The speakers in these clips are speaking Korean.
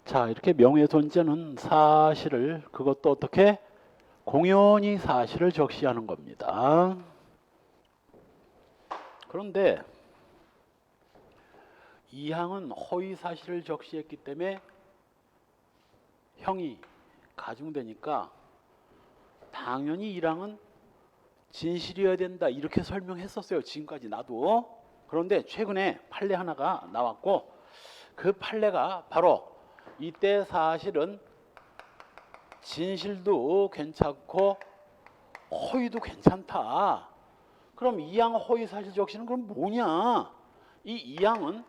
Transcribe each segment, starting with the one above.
자, 이렇게 명예훼손죄는 사실을 그것도 어떻게 공연히 사실을 적시하는 겁니다. 그런데 이 항은 허위 사실을 적시했기 때문에 형이 가중되니까 당연히 이 항은 진실이어야 된다 이렇게 설명했었어요. 지금까지 나도. 그런데 최근에 판례 하나가 나왔고 그 판례가 바로 이때 사실은 진실도 괜찮고 허위도 괜찮다. 그럼 이 항 허위 사실 적시는 그럼 뭐냐? 이 항은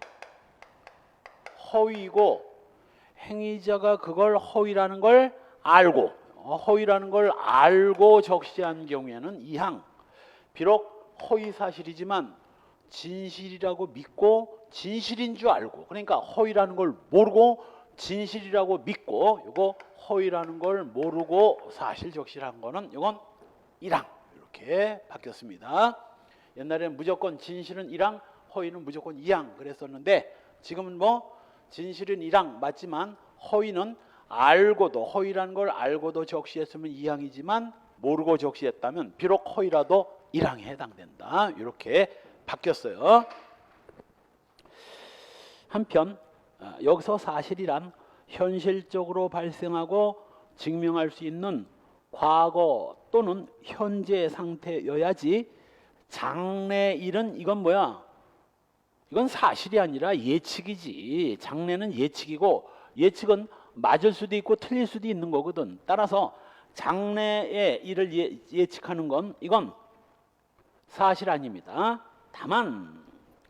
허위고 행위자가 그걸 허위라는 걸 알고 적시한 경우에는 이 항 비록 허위 사실이지만 진실이라고 믿고 진실인 줄 알고, 그러니까 허위라는 걸 모르고 진실이라고 믿고, 이거 허위라는 걸 모르고 사실 적시한 거는 이건 1항 이렇게 바뀌었습니다. 옛날에는 무조건 진실은 1항, 허위는 무조건 2항 그랬었는데 지금은 뭐 진실은 1항 맞지만 허위는 허위라는 걸 알고도 적시했으면 2항이지만 모르고 적시했다면 비록 허위라도 1항에 해당된다. 이렇게 바뀌었어요. 한편 여기서 사실이란 현실적으로 발생하고 증명할 수 있는 과거 또는 현재 상태여야지 장래 일은 이건 뭐야? 이건 사실이 아니라 예측이지. 장래는 예측이고 예측은 맞을 수도 있고 틀릴 수도 있는 거거든. 따라서 장래의 일을 예측하는 건 이건 사실 아닙니다. 다만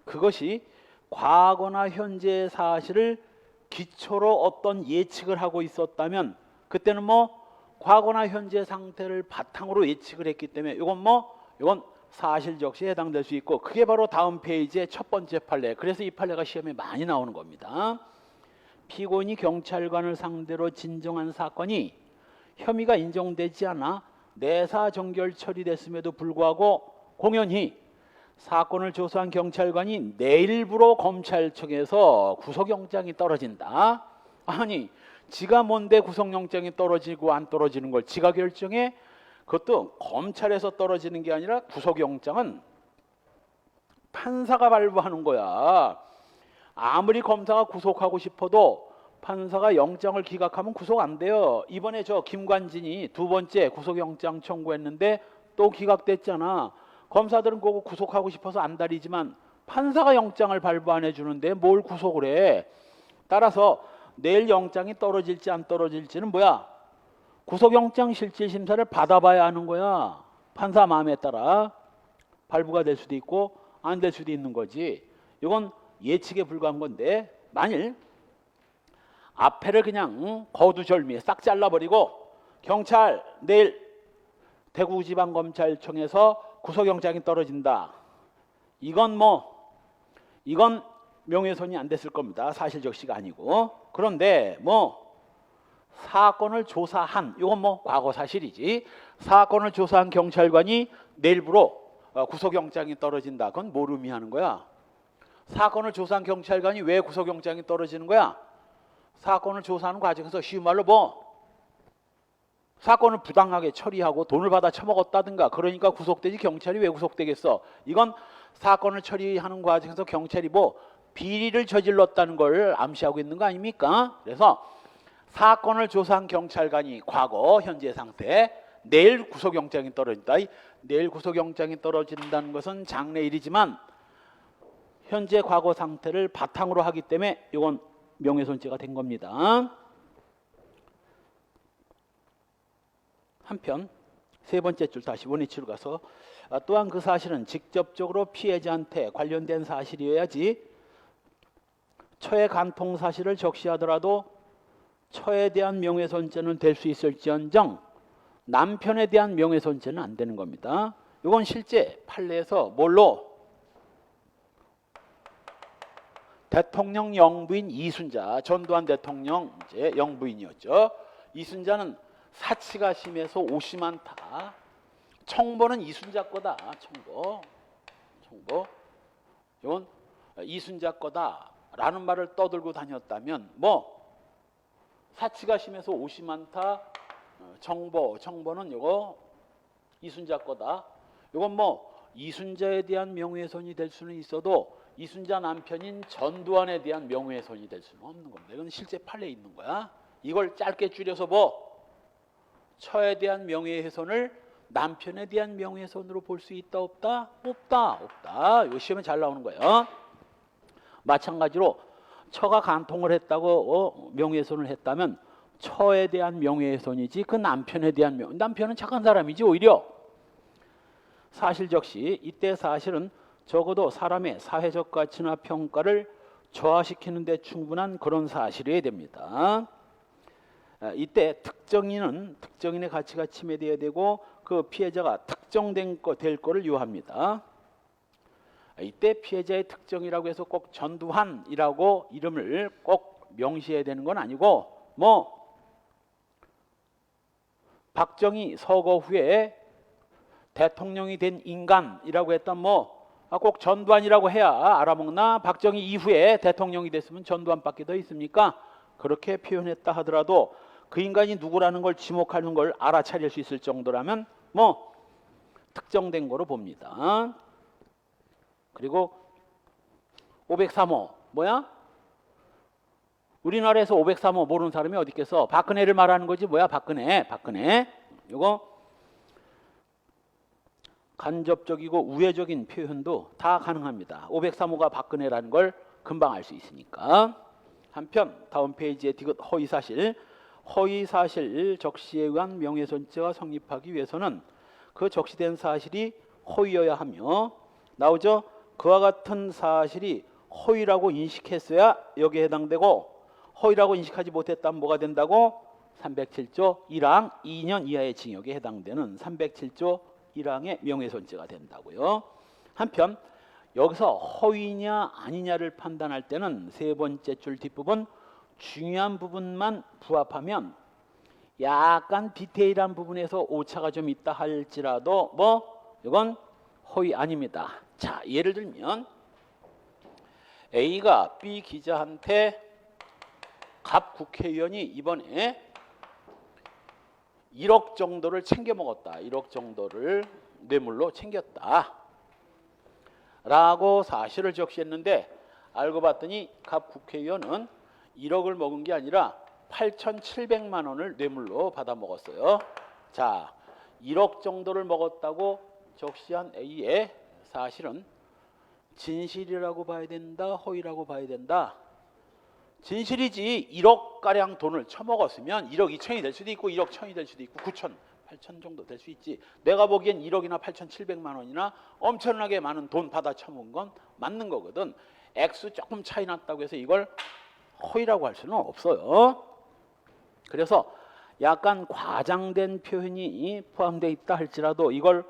그것이 과거나 현재의 사실을 기초로 어떤 예측을 하고 있었다면 그때는 뭐 과거나 현재 상태를 바탕으로 예측을 했기 때문에 이건 사실 적시에 해당될 수 있고, 그게 바로 다음 페이지의 첫 번째 판례. 그래서 이 판례가 시험에 많이 나오는 겁니다. 피고인이 경찰관을 상대로 진정한 사건이 혐의가 인정되지 않아 내사 정결 처리됐음에도 불구하고 공연히 사건을 조사한 경찰관이 내일부로 검찰청에서 구속영장이 떨어진다. 아니, 지가 뭔데 구속영장이 떨어지고 안 떨어지는 걸 지가 결정해? 그것도 검찰에서 떨어지는 게 아니라 구속영장은 판사가 발부하는 거야. 아무리 검사가 구속하고 싶어도 판사가 영장을 기각하면 구속 안 돼요. 이번에 저 김관진이 두 번째 구속영장 청구했는데 또 기각됐잖아. 검사들은 그거 구속하고 싶어서 안달이지만 판사가 영장을 발부 안 해주는데 뭘 구속을 해. 따라서 내일 영장이 떨어질지 안 떨어질지는 뭐야? 구속영장 실질심사를 받아봐야 하는 거야. 판사 마음에 따라 발부가 될 수도 있고 안 될 수도 있는 거지. 이건 예측에 불과한 건데 만일 앞에를 그냥 거두절미에 싹 잘라버리고 경찰 내일 대구지방검찰청에서 구속영장이 떨어진다. 이건 명예훼손이 안 됐을 겁니다. 사실적시가 아니고. 그런데 사건을 조사한, 이건 과거 사실이지. 사건을 조사한 경찰관이 내일부로 구속영장이 떨어진다. 그건 뭘 의미하는 거야? 사건을 조사한 경찰관이 왜 구속영장이 떨어지는 거야? 사건을 조사하는 과정에서 쉬운 말로 사건을 부당하게 처리하고 돈을 받아 처먹었다든가 그러니까 구속되지 경찰이 왜 구속되겠어? 이건 사건을 처리하는 과정에서 경찰이 비리를 저질렀다는 걸 암시하고 있는 거 아닙니까? 그래서 사건을 조사한 경찰관이 과거 현재 상태 내일 구속영장이 떨어진다. 내일 구속영장이 떨어진다는 것은 장래일이지만 현재 과거 상태를 바탕으로 하기 때문에 이건 명예훼손죄가 된 겁니다. 한편 세 번째 줄 다시 원위치로 가서 또한 그 사실은 직접적으로 피해자한테 관련된 사실이어야지 처의 간통 사실을 적시하더라도 처에 대한 명예훼손죄는 될 수 있을지언정 남편에 대한 명예훼손죄는 안 되는 겁니다. 이건 실제 판례에서 대통령 영부인 이순자, 전두환 대통령 이제 영부인이었죠. 이순자는 사치가 심해서 옷이 많다. 청보는 이순자 거다. 청보. 이건 이순자 거다라는 말을 떠들고 다녔다면 사치가 심해서 옷이 많다. 정보는 요거 이순자 거다. 요건 뭐 이순자에 대한 명예훼손이 될 수는 있어도 이순자 남편인 전두환에 대한 명예훼손이 될 수는 없는 겁니다. 이건 실제 판례에 있는 거야. 이걸 짧게 줄여서 뭐 처에 대한 명예훼손을 남편에 대한 명예훼손으로 볼 수 있다 없다? 없다. 요 시험에 잘 나오는 거예요. 마찬가지로 처가 간통을 했다고 명예훼손을 했다면 처에 대한 명예훼손이지 그 남편에 대한 남편은 착한 사람이지 오히려. 사실적시 이때 사실은 적어도 사람의 사회적 가치나 평가를 저하시키는 데 충분한 그런 사실이어야 됩니다. 이때 특정인의 가치가 침해되어야 되고 그 피해자가 특정된 될 거를 요합니다. 이때 피해자의 특정이라고 해서 꼭 전두환이라고 이름을 꼭 명시해야 되는 건 아니고 뭐 박정희 서거 후에 대통령이 된 인간이라고 했던 꼭 전두환이라고 해야 알아먹나? 박정희 이후에 대통령이 됐으면 전두환밖에 더 있습니까? 그렇게 표현했다 하더라도 그 인간이 누구라는 걸 지목하는 걸 알아차릴 수 있을 정도라면 특정된 거로 봅니다. 그리고 503호 뭐야? 우리나라에서 503호 모르는 사람이 어디 있겠어? 박근혜를 말하는 거지 뭐야? 박근혜. 이거 간접적이고 우회적인 표현도 다 가능합니다. 503호가 박근혜라는 걸 금방 알 수 있으니까. 한편 다음 페이지에 디귿 허위사실 적시에 의한 명예훼손죄가 성립하기 위해서는 그 적시된 사실이 허위여야 하며 나오죠. 그와 같은 사실이 허위라고 인식했어야 여기에 해당되고 허위라고 인식하지 못했다면 뭐가 된다고? 307조 1항 2년 이하의 징역에 해당되는 307조 1항의 명예훼손죄가 된다고요. 한편 여기서 허위냐 아니냐를 판단할 때는 세 번째 줄 뒷부분 중요한 부분만 부합하면 약간 디테일한 부분에서 오차가 좀 있다 할지라도 이건 허위 아닙니다. 자, 예를 들면 A가 B 기자한테 갑 국회의원이 이번에 1억 정도를 챙겨 먹었다. 1억 정도를 뇌물로 챙겼다. 라고 사실을 적시했는데 알고 봤더니 갑 국회의원은 1억을 먹은 게 아니라 8,700만 원을 뇌물로 받아 먹었어요. 자, 1억 정도를 먹었다고 적시한 A의 사실은 진실이라고 봐야 된다, 허위라고 봐야 된다. 진실이지. 1억가량 돈을 처먹었으면 1억 2천이 될 수도 있고 1억 1천이 될 수도 있고 9천, 8천 정도 될 수 있지. 내가 보기엔 1억이나 8,700만 원이나 엄청나게 많은 돈 받아 처먹은 건 맞는 거거든. 액수 조금 차이 났다고 해서 이걸 허위라고 할 수는 없어요. 그래서 약간 과장된 표현이 포함되어 있다 할지라도 이걸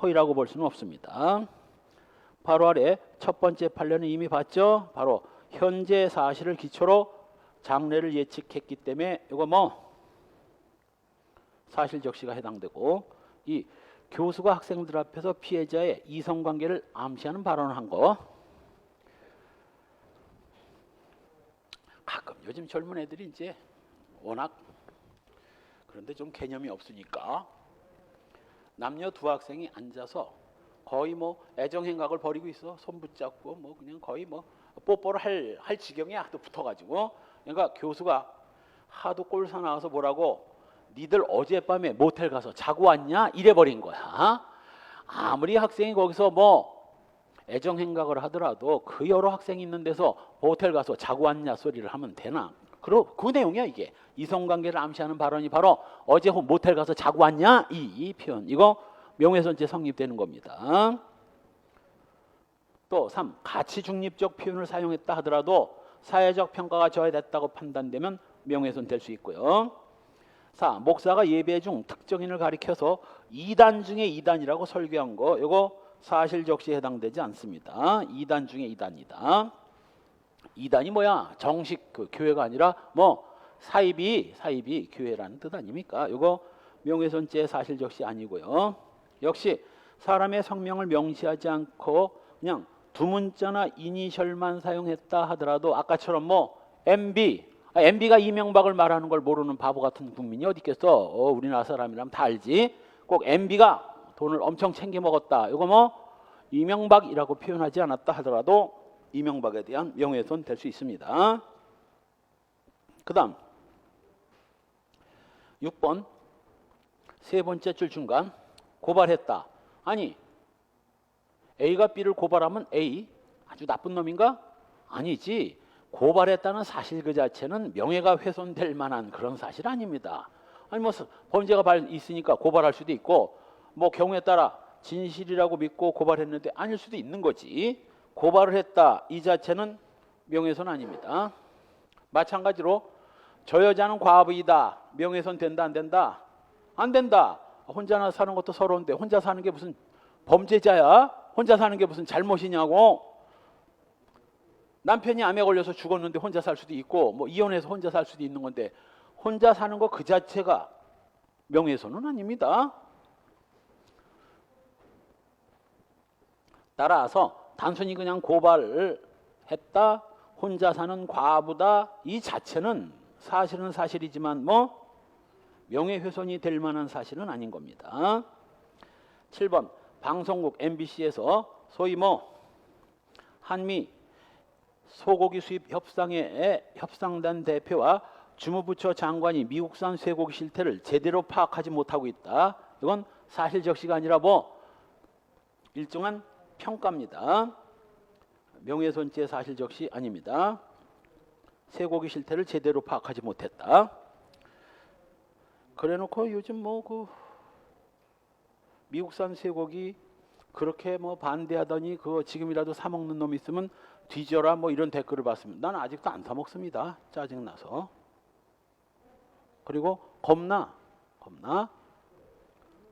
허위라고 볼 수는 없습니다. 바로 아래 첫 번째 판례는 이미 봤죠. 바로 현재 사실을 기초로 장래를 예측했기 때문에 이거 사실 적시가 해당되고, 이 교수가 학생들 앞에서 피해자의 이성관계를 암시하는 발언을 한 거. 가끔 요즘 젊은 애들이 이제 워낙 그런데 좀 개념이 없으니까 남녀 두 학생이 앉아서 거의 애정행각을 벌이고 있어. 손 붙잡고 그냥 거의 뽀뽀를 할 지경에 하도 붙어가지고, 그러니까 교수가 하도 꼴사 나와서 뭐라고, 니들 어젯밤에 모텔 가서 자고 왔냐? 이래버린 거야. 아무리 학생이 거기서 애정행각을 하더라도 그 여러 학생이 있는 데서 모텔 가서 자고 왔냐 소리를 하면 되나? 그 내용이야 이게. 이성관계를 암시하는 발언이 바로 어제 모텔 가서 자고 왔냐? 이 표현. 이거 명예훼손죄 성립되는 겁니다. 또 3. 가치 중립적 표현을 사용했다 하더라도 사회적 평가가 저해됐다고 판단되면 명예훼손 될 수 있고요. 4. 목사가 예배 중 특정인을 가리켜서 2단 중에 2단이라고 설교한 거, 이거 사실 적시에 해당되지 않습니다. 2단 중에 2단이다. 2단이 뭐야? 정식 교회가 아니라 사이비 교회라는 뜻 아닙니까? 이거 명예훼손죄 사실 적시 아니고요. 역시 사람의 성명을 명시하지 않고 그냥 두 문자나 이니셜만 사용했다 하더라도 아까처럼 MB MB가 이명박을 말하는 걸 모르는 바보 같은 국민이 어디 있겠어? 우리나라 사람이라면 다 알지. 꼭 MB가 돈을 엄청 챙겨 먹었다. 이거 뭐 이명박이라고 표현하지 않았다 하더라도 이명박에 대한 명예훼손 될 수 있습니다. 그 다음 6번 세 번째 줄 중간 고발했다. 아니 A가 B를 고발하면 A 아주 나쁜 놈인가? 아니지. 고발했다는 사실 그 자체는 명예가 훼손될 만한 그런 사실 아닙니다. 아니 뭐 범죄가 있으니까 고발할 수도 있고 뭐 경우에 따라 진실이라고 믿고 고발했는데 아닐 수도 있는 거지. 고발을 했다 이 자체는 명예훼손 아닙니다. 마찬가지로 저 여자는 과부이다. 명예훼손 된다 안 된다? 안 된다. 혼자 사는 것도 서러운데 혼자 사는 게 무슨 범죄자야? 혼자 사는 게 무슨 잘못이냐고. 남편이 암에 걸려서 죽었는데 혼자 살 수도 있고 뭐 이혼해서 혼자 살 수도 있는 건데 혼자 사는 거 그 자체가 명예훼손은 아닙니다. 따라서 단순히 그냥 고발을 했다, 혼자 사는 과부다 이 자체는 사실은 사실이지만 뭐 명예훼손이 될 만한 사실은 아닌 겁니다. 7번 방송국 MBC에서 소위 뭐 한미 소고기 수입 협상회 협상단 대표와 주무부처 장관이 미국산 쇠고기 실태를 제대로 파악하지 못하고 있다. 이건 사실 적시가 아니라 뭐 일정한 평가입니다. 명예훼손죄 사실 적시 아닙니다. 쇠고기 실태를 제대로 파악하지 못했다. 그래놓고 요즘 뭐 그 미국산 쇠고기 그렇게 뭐 반대하더니 그거 지금이라도 사 먹는 놈 있으면 뒤져라 뭐 이런 댓글을 봤습니다. 나는 아직도 안 사 먹습니다. 짜증 나서. 그리고 겁나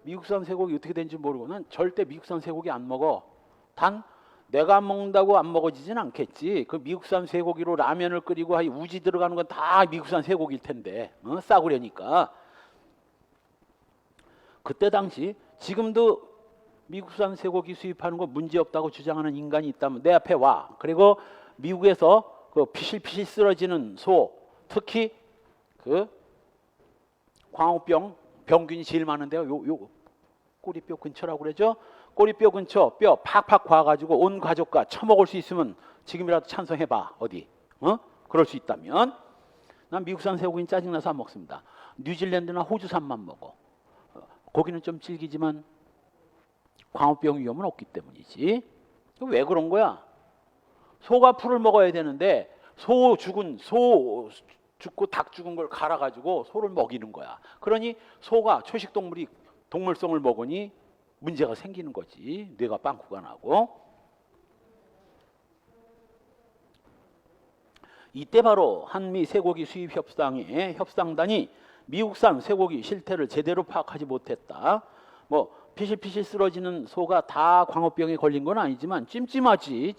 미국산 쇠고기 어떻게 되는지 모르고 난 절대 미국산 쇠고기 안 먹어. 단 내가 안 먹는다고 안 먹어지진 않겠지. 그 미국산 쇠고기로 라면을 끓이고 우지 들어가는 건 다 미국산 쇠고기일 텐데 싸구려니까. 그때 당시 지금도 미국산 쇠고기 수입하는 거 문제없다고 주장하는 인간이 있다면 내 앞에 와. 그리고 미국에서 그 피실피실 쓰러지는 소, 특히 그 광우병 병균이 제일 많은데요. 요 꼬리뼈 근처라고 그러죠. 꼬리뼈 근처 뼈 팍팍 과가지고 온 가족과 처먹을 수 있으면 지금이라도 찬성해봐. 어디? 그럴 수 있다면. 난 미국산 쇠고기는 짜증나서 안 먹습니다. 뉴질랜드나 호주산만 먹어. 고기는 좀 질기지만 광우병 위험은 없기 때문이지. 왜 그런 거야? 소가 풀을 먹어야 되는데 소 죽고 닭 죽은 걸 갈아가지고 소를 먹이는 거야. 그러니 소가 초식 동물이 동물성을 먹으니 문제가 생기는 거지. 뇌가 빵꾸가 나고. 이때 바로 한미 쇠고기 수입 협상의 협상단이 미국산 쇠고기 실태를 제대로 파악하지 못했다. 뭐 피실피실 쓰러지는 소가 다 광우병에 걸린 건 아니지만 찜찜하지.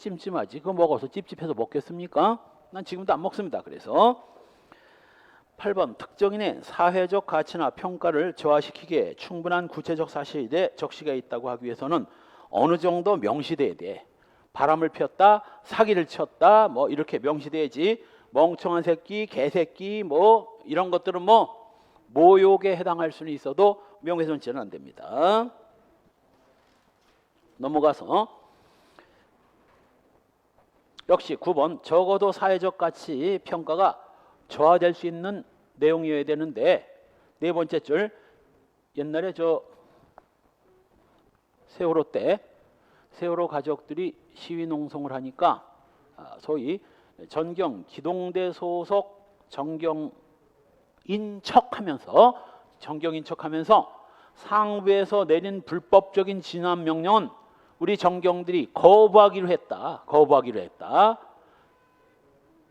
그거 먹어서 찝찝해서 먹겠습니까? 난 지금도 안 먹습니다. 그래서 8번 특정인의 사회적 가치나 평가를 저하시키기에 충분한 구체적 사실에 적시가 있다고 하기 위해서는 어느 정도 명시돼야 돼. 바람을 폈다, 사기를 쳤다, 뭐 이렇게 명시돼야지. 멍청한 새끼, 개새끼 뭐 이런 것들은 뭐 모욕에 해당할 수는 있어도 명예훼손죄는 안 됩니다. 넘어가서 역시 9번 적어도 사회적 가치 평가가 저하될 수 있는 내용이어야 되는데 네 번째 줄 옛날에 저 세월호 때 세월호 가족들이 시위 농성을 하니까 소위 전경 기동대 소속 정경인 척하면서 상부에서 내린 불법적인 진압 명령은 우리 정경들이 거부하기로 했다.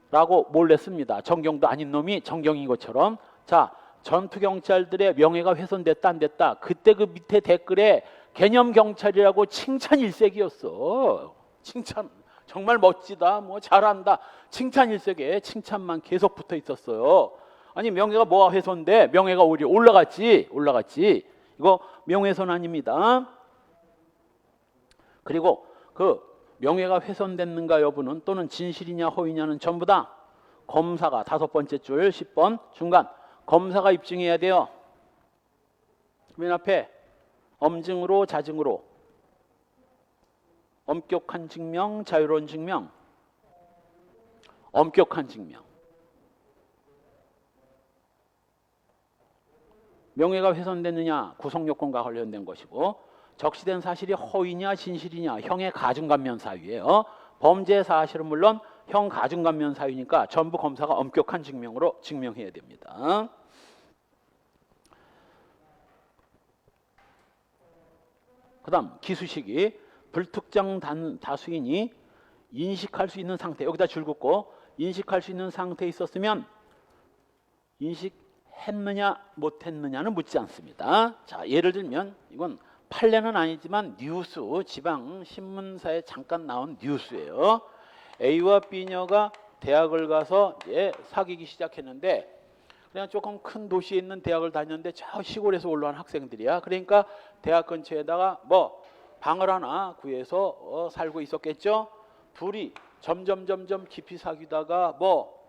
라고 몰래 씁니다. 정경도 아닌 놈이 정경인 것처럼. 자, 전투경찰들의 명예가 훼손됐다 안 됐다. 그때 그 밑에 댓글에 개념경찰이라고 칭찬 일색이었어. 칭찬 정말 멋지다. 뭐 잘한다. 칭찬 일색에 칭찬만 계속 붙어 있었어요. 아니 명예가 뭐가 훼손돼? 명예가 오히려 올라갔지. 이거 명예훼손 아닙니다. 그리고 그 명예가 훼손됐는가 여부는 또는 진실이냐 허위냐는 전부 다 검사가 다섯 번째 줄 10번 중간 검사가 입증해야 돼요. 맨 앞에 엄증으로 자증으로 엄격한 증명, 자유로운 증명, 엄격한 증명. 명예가 훼손됐느냐 구속요건과 관련된 것이고 적시된 사실이 허위냐 진실이냐 형의 가중감면 사유예요. 범죄 사실은 물론 형 가중감면 사유니까 전부 검사가 엄격한 증명으로 증명해야 됩니다. 그 다음 기수식이 불특정 다수인이 인식할 수 있는 상태, 여기다 줄 긋고 인식할 수 있는 상태에 있었으면 인식했느냐 못했느냐는 묻지 않습니다. 자, 예를 들면 이건 판례는 아니지만 뉴스, 지방 신문사에 잠깐 나온 뉴스예요. A와 B녀가 대학을 가서 사귀기 시작했는데 그냥 조금 큰 도시에 있는 대학을 다녔는데 저 시골에서 올라온 학생들이야. 그러니까 대학 근처에다가 뭐 방을 하나 구해서 살고 있었겠죠. 둘이 점점 깊이 사귀다가 뭐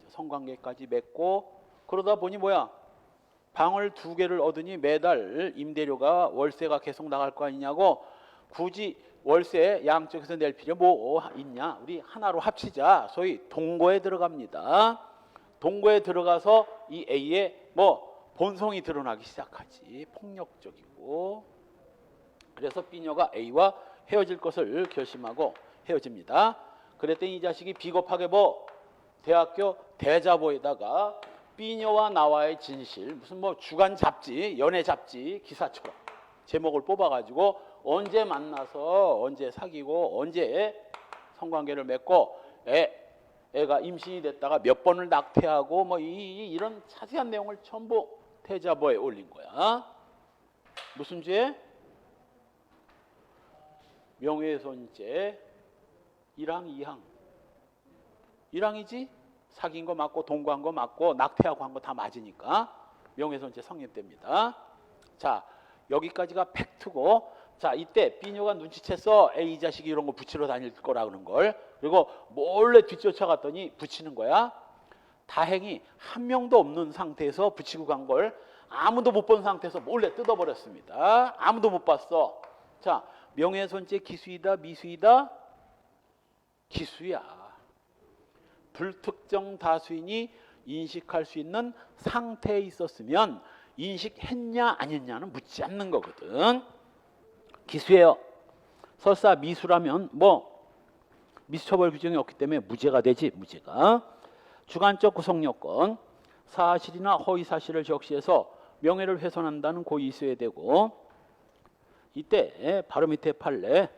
성관계까지 맺고 그러다 보니 뭐야, 방을 2개를 얻으니 매달 임대료가 월세가 계속 나갈 거 아니냐고, 굳이 월세 양쪽에서 낼 필요 뭐 있냐, 우리 하나로 합치자. 소위 동거에 들어갑니다. 동거에 들어가서 이 A의 뭐 본성이 드러나기 시작하지. 폭력적이고. 그래서 B녀가 A와 헤어질 것을 결심하고 헤어집니다. 그랬더니 이 자식이 비겁하게 뭐 대학교 대자보에다가 B녀와 나와의 진실, 무슨 뭐 주간 잡지, 연애 잡지 기사처럼 제목을 뽑아가지고 언제 만나서 언제 사귀고 언제 성관계를 맺고 애가 임신이 됐다가 몇 번을 낙태하고 뭐 이런 자세한 내용을 전부 대자보에 올린 거야. 무슨 죄? 명예훼손죄 1항 2항. 1항이지? 사귄 거 맞고 동거한 거 맞고 낙태하고 한 거 다 맞으니까 명예훼손죄 성립됩니다. 자, 여기까지가 팩트고, 자, 이때 B녀가 눈치챘어. 에이, 이 자식이 이런 거 붙이러 다닐 거라 그런 걸. 그리고 몰래 뒤쫓아갔더니 붙이는 거야. 다행히 한 명도 없는 상태에서 붙이고 간 걸 아무도 못 본 상태에서 몰래 뜯어버렸습니다. 아무도 못 봤어. 자, 명예훼손죄 기수이다 미수이다? 기수야. 불특정 다수인이 인식할 수 있는 상태에 있었으면 인식했냐 안 했냐는 묻지 않는 거거든. 기수예요. 설사 미수라면 뭐 미수처벌 규정이 없기 때문에 무죄가 되지. 무죄가. 주관적 구속요건, 사실이나 허위사실을 적시해서 명예를 훼손한다는 고의 있어야 되고, 이때 바로 밑에 판례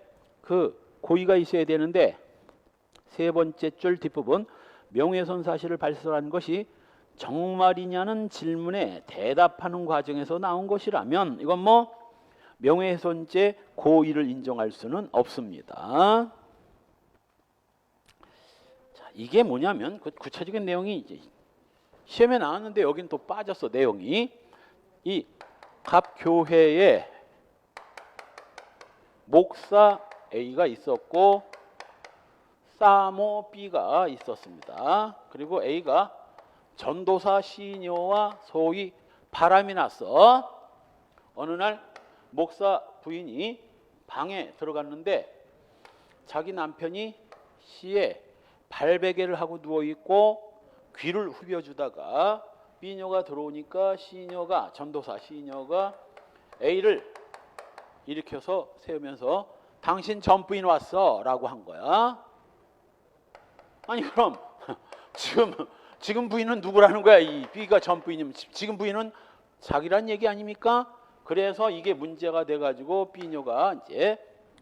그 고의가 있어야 되는데 세 번째 줄 뒷부분 명예훼손 사실을 발설한 것이 정말이냐는 질문에 대답하는 과정에서 나온 것이라면 이건 뭐 명예훼손죄 고의를 인정할 수는 없습니다. 자, 이게 뭐냐면 그 구체적인 내용이 이제 시험에 나왔는데 여긴 또 빠졌어. 내용이 이 갑 교회에 목사 A가 있었고 사모 B가 있었습니다. 그리고 A가 전도사 C녀와 소위 바람이 났어. 어느 날 목사 부인이 방에 들어갔는데 자기 남편이 C에 발베개를 하고 누워있고 귀를 후벼주다가 B녀가 들어오니까 C녀가, 전도사 C녀가 A를 일으켜서 세우면서 당신 전 부인 왔어 라고 한 거야. 아니 그럼 지금 부인은 누구라는 거야? 이 B가 전 부인이면 지금 부인은 자기란 얘기 아닙니까? 그래서 이게 문제가 돼가지고 B녀가 이제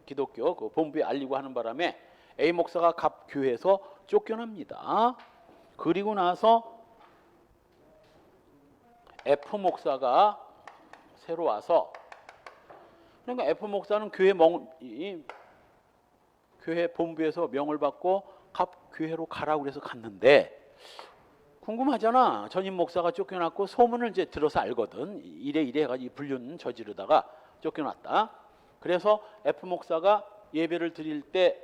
기독교 그 본부에 알리고 하는 바람에 A 목사가 갑 교회에서 쫓겨납니다. 그리고 나서 F 목사가 새로 와서, 그러니까 F 목사는 교회 본부에서 명을 받고 갑 교회로 가라고 그래서 갔는데 궁금하잖아. 전임 목사가 쫓겨났고 소문을 이제 들어서 알거든. 이래 해가지고 불륜 저지르다가 쫓겨났다. 그래서 F 목사가 예배를 드릴 때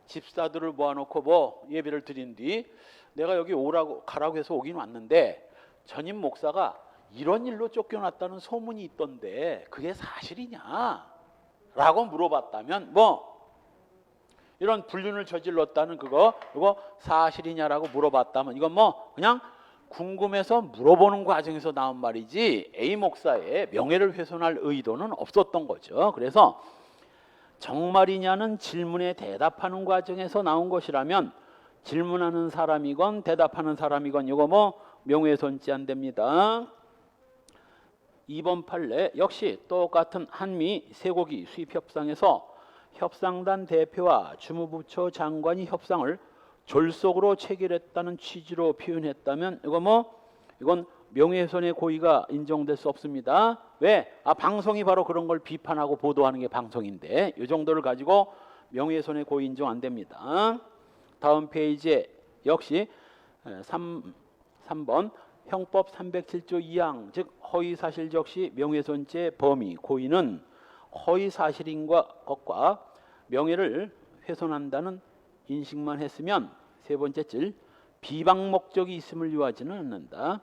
집사들을 모아놓고 뭐 예배를 드린 뒤 내가 여기 오라고 가라고 해서 오긴 왔는데 전임 목사가 이런 일로 쫓겨났다는 소문이 있던데 그게 사실이냐? 라고 물어봤다면 뭐 이런 불륜을 저질렀다는 그거 사실이냐라고 물어봤다면 이건 뭐 그냥 궁금해서 물어보는 과정에서 나온 말이지 A 목사의 명예를 훼손할 의도는 없었던 거죠. 그래서 정말이냐는 질문에 대답하는 과정에서 나온 것이라면 질문하는 사람이건 대답하는 사람이건 이거 뭐 명예훼손죄 안 됩니다. 2번 판례 역시 똑같은 한미 쇠고기 수입 협상에서 협상단 대표와 주무부처 장관이 협상을 졸속으로 체결했다는 취지로 표현했다면 이건 명예훼손의 고의가 인정될 수 없습니다. 왜? 방송이 바로 그런 걸 비판하고 보도하는 게 방송인데 이 정도를 가지고 명예훼손의 고의 인정 안 됩니다. 다음 페이지에 역시 3번 형법 307조 2항 즉 허위사실 적시 명예훼손죄 범위 고의는 허위사실인 것과 명예를 훼손한다는 인식만 했으면 세 번째 질 비방 목적이 있음을 요하지는 않는다.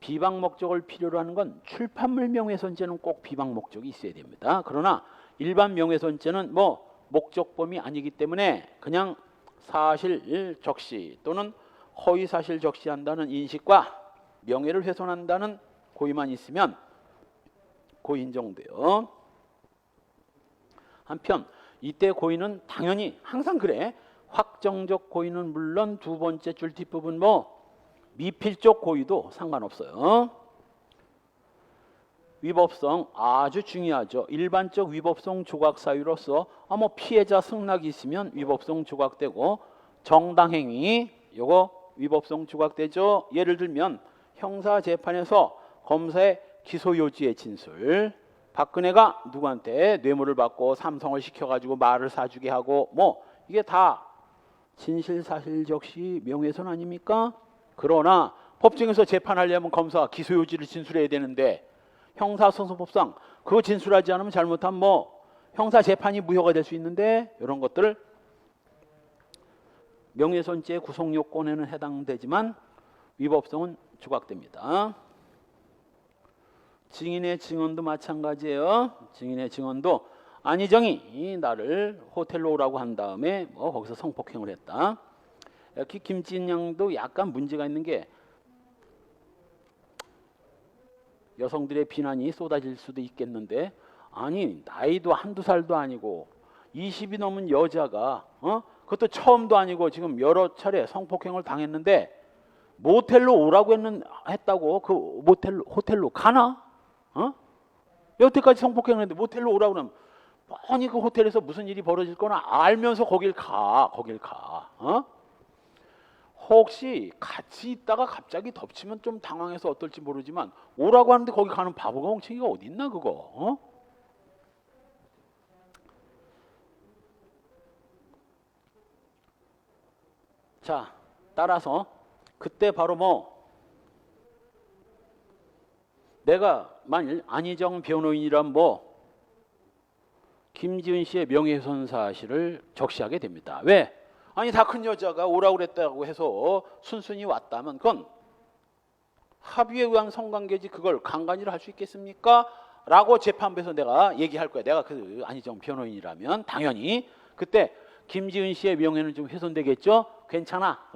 비방 목적을 필요로 하는 건 출판물 명예훼손죄는 꼭 비방 목적이 있어야 됩니다. 그러나 일반 명예훼손죄는 뭐 목적범위 아니기 때문에 그냥 사실 적시 또는 허위사실 적시한다는 인식과 명예를 훼손한다는 고의만 있으면 고의 인정돼요. 한편 이때 고의는 당연히 항상 그래. 확정적 고의는 물론 두 번째 줄 뒷부분 뭐 미필적 고의도 상관없어요. 위법성 아주 중요하죠. 일반적 위법성 조각 사유로서 뭐 피해자 승낙이 있으면 위법성 조각되고 정당행위 요거 위법성 조각되죠. 예를 들면 형사재판에서 검사의 기소요지의 진술 박근혜가 누구한테 뇌물을 받고 삼성을 시켜가지고 말을 사주게 하고 뭐 이게 다 진실사실적시 명예훼손 아닙니까? 그러나 법정에서 재판하려면 검사가 기소요지를 진술해야 되는데 형사소송법상 그거 진술하지 않으면 잘못하면 뭐 형사재판이 무효가 될 수 있는데 이런 것들을 명예훼손죄 구성요건에는 해당되지만 위법성은 조각됩니다. 증인의 증언도 마찬가지예요. 증인의 증언도 안희정이 나를 호텔로 오라고 한 다음에 뭐 거기서 성폭행을 했다. 여기 김진 양도 약간 문제가 있는 게 여성들의 비난이 쏟아질 수도 있겠는데 아니 나이도 한두 살도 아니고 20이 넘은 여자가 그것도 처음도 아니고 지금 여러 차례 성폭행을 당했는데 모텔로 오라고 했다고 그 호텔로 가나? 여태까지 성폭행을 했는데 모텔로 오라고 그러면 뻔히 그 호텔에서 무슨 일이 벌어질 거나 알면서 거길 가. 혹시 같이 있다가 갑자기 덮치면 좀 당황해서 어떨지 모르지만 오라고 하는데 거기 가는 바보가 멍청이가 어디 있나 그거? 자, 따라서 그때 바로 뭐 내가 만일 안희정 변호인이란 뭐 김지은 씨의 명예훼손 사실을 적시하게 됩니다. 왜? 아니 다 큰 여자가 오라고 그랬다고 해서 순순히 왔다면 그건 합의에 의한 성관계지 그걸 강간이라 할 수 있겠습니까? 라고 재판부에서 내가 얘기할 거야. 내가 그 안희정 변호인이라면 당연히 그때 김지은 씨의 명예는 좀 훼손되겠죠? 괜찮아.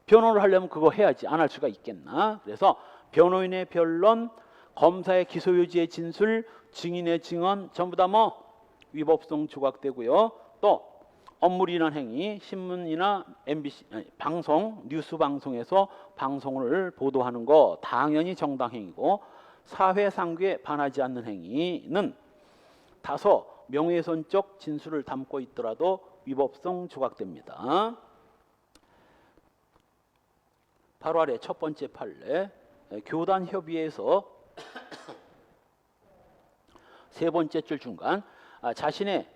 변호를 하려면 그거 해야지. 안 할 수가 있겠나? 그래서 변호인의 변론, 검사의 기소유지의 진술, 증인의 증언 전부 다 뭐 위법성 조각되고요. 또 업무리난 행위, 신문이나 MBC 방송, 뉴스 방송에서 방송을 보도하는 거 당연히 정당행위고 사회 상규에 반하지 않는 행위는 다소 명예훼손적 진술을 담고 있더라도 위법성 조각됩니다. 바로 아래 첫 번째 판례 교단 협의회에서 세 번째 줄 중간 자신의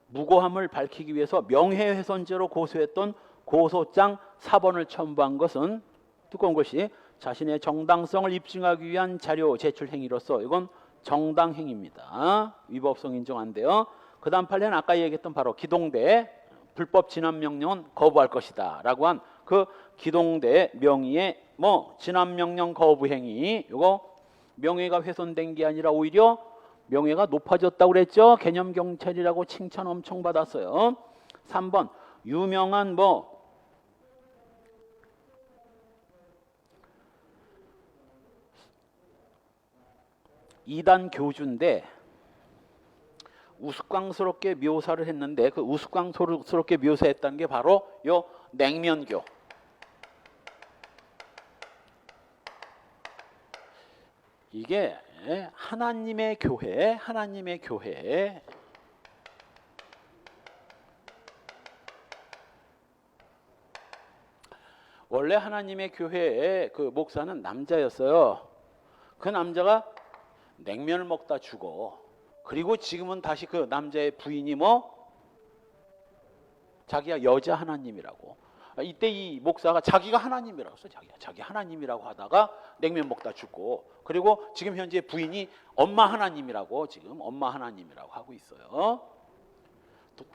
무고함을 밝히기 위해서 명예훼손죄로 고소했던 고소장 4번을 첨부한 것은 두꺼운 것이 자신의 정당성을 입증하기 위한 자료 제출 행위로서 이건 정당행위입니다. 위법성 인정 안 돼요. 그 다음 판례는 아까 얘기했던 바로 기동대 불법 진압 명령은 거부할 것이다 라고 한 그 기동대 명의의 뭐 진압명령 거부행위 요거 명예가 훼손된 게 아니라 오히려 명예가 높아졌다고 그랬죠. 개념 경찰이라고 칭찬 엄청 받았어요. 3번 유명한 뭐 이단 교주인데 우스꽝스럽게 묘사를 했는데 그 우스꽝스럽게 묘사했다는 게 바로 요 냉면교. 이게 하나님의 교회. 원래 하나님의 교회의 그 목사는 남자였어요. 그 남자가 냉면을 먹다 죽어. 그리고 지금은 다시 그 남자의 부인이 뭐 자기가 여자 하나님이라고. 이때 이 목사가 자기가 하나님이라고 써. 자기 하나님이라고 하다가 냉면 먹다 죽고, 그리고 지금 현재 부인이 엄마 하나님이라고 지금 엄마 하나님이라고 하고 있어요.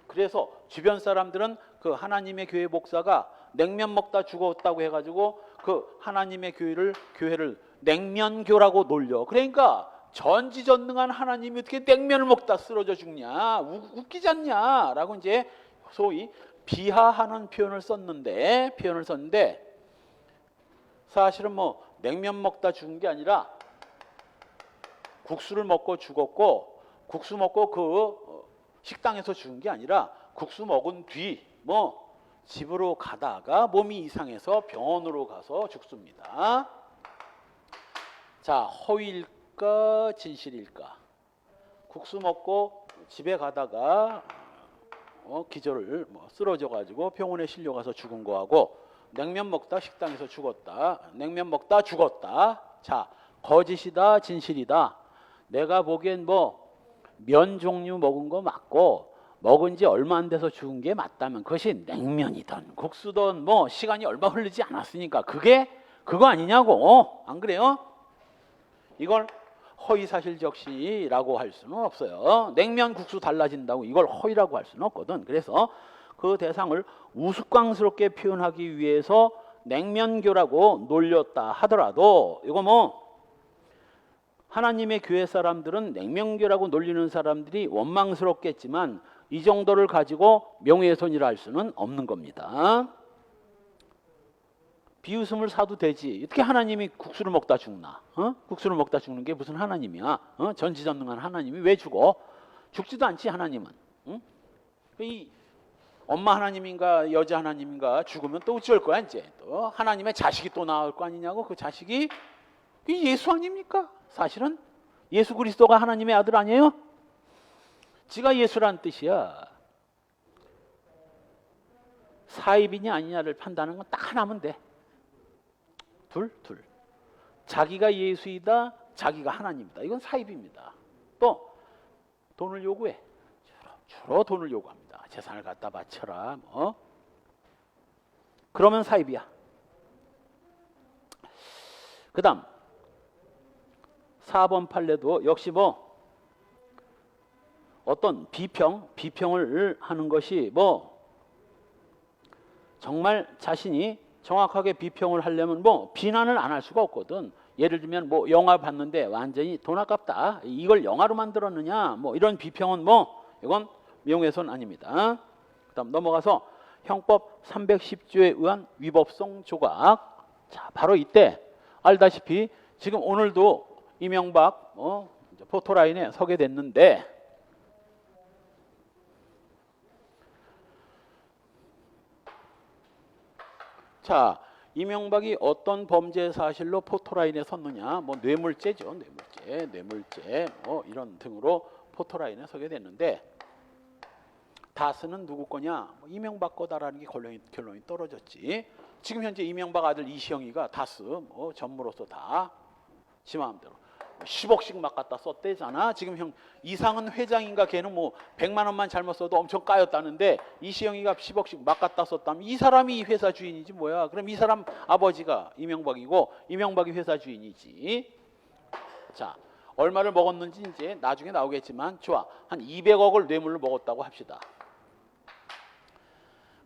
그래서 주변 사람들은 그 하나님의 교회 목사가 냉면 먹다 죽었다고 해가지고 그 하나님의 교회를 냉면교라고 놀려. 그러니까 전지전능한 하나님이 어떻게 냉면을 먹다 쓰러져 죽냐, 웃기지 않냐 라고 이제 소위 비하하는 표현을 썼는데 사실은 뭐 냉면 먹다 죽은 게 아니라 국수를 먹고 죽었고, 국수 먹고 그 식당에서 죽은 게 아니라 국수 먹은 뒤 뭐 집으로 가다가 몸이 이상해서 병원으로 가서 죽습니다. 자, 허위일까 진실일까? 국수 먹고 집에 가다가 기절을 쓰러져 가지고 병원에 실려가서 죽은 거하고 냉면 먹다 식당에서 죽었다, 냉면 먹다 죽었다. 자, 거짓이다 진실이다? 내가 보기엔 뭐 면 종류 먹은 거 맞고 먹은 지 얼마 안 돼서 죽은 게 맞다면 그것이 냉면이든 국수든 뭐 시간이 얼마 흐르지 않았으니까 그거 아니냐고. 안 그래요? 이걸 허위사실적시라고 할 수는 없어요. 냉면 국수 달라진다고 이걸 허위라고 할 수는 없거든. 그래서 그 대상을 우스꽝스럽게 표현하기 위해서 냉면교라고 놀렸다 하더라도, 이거 뭐 하나님의 교회 사람들은 냉면교라고 놀리는 사람들이 원망스럽겠지만 이 정도를 가지고 명예훼손이라 할 수는 없는 겁니다. 비웃음을 사도 되지. 어떻게 하나님이 국수를 먹다 죽나? 국수를 먹다 죽는 게 무슨 하나님이야? 전지전능한 하나님이 왜 죽어? 죽지도 않지 하나님은. 이 엄마 하나님인가 여자 하나님인가 죽으면 또 어쩔 거야 이제. 또 하나님의 자식이 또 나올 거 아니냐고. 그 자식이 예수 아닙니까? 사실은 예수 그리스도가 하나님의 아들 아니에요? 지가 예수란 뜻이야. 사입이냐 아니냐를 판단하는 건 딱 하나면 돼. 둘. 자기가 예수이다, 자기가 하나님이다. 이건 사입입니다. 또 돈을 요구해. 주로 돈을 요구합니다. 재산을 갖다 바쳐라. 뭐. 그러면 사입이야. 그 다음 4번 판례도 역시 뭐 어떤 비평을 하는 것이 뭐 정말 자신이 정확하게 비평을 하려면 뭐 비난을 안 할 수가 없거든. 예를 들면 뭐 영화 봤는데 완전히 돈 아깝다, 이걸 영화로 만들었느냐, 뭐 이런 비평은 뭐 이건 명예훼손 아닙니다. 그다음 넘어가서 형법 310조에 의한 위법성 조각. 자, 바로 이때 알다시피 지금 오늘도 이명박 포토라인에 서게 됐는데, 자, 이명박이 어떤 범죄 사실로 포토라인에 섰느냐? 뭐 뇌물죄죠, 뇌물죄 뭐 이런 등으로 포토라인에 서게 됐는데, 다스는 누구 거냐? 이명박 거다라는 게 결론이 떨어졌지. 지금 현재 이명박 아들 이시영이가 다스 전무로서 다 지 마음대로 10억씩 막 갖다 썼대잖아. 지금 형 이상은 회장인가, 걔는 뭐 100만 원만 잘못 써도 엄청 까였다는데 이시영이가 10억씩 막 갖다 썼다면 이 사람이 이 회사 주인이지 뭐야. 그럼 이 사람 아버지가 이명박이고 이명박이 회사 주인이지. 자, 얼마를 먹었는지 이제 나중에 나오겠지만, 좋아, 한 200억을 뇌물로 먹었다고 합시다.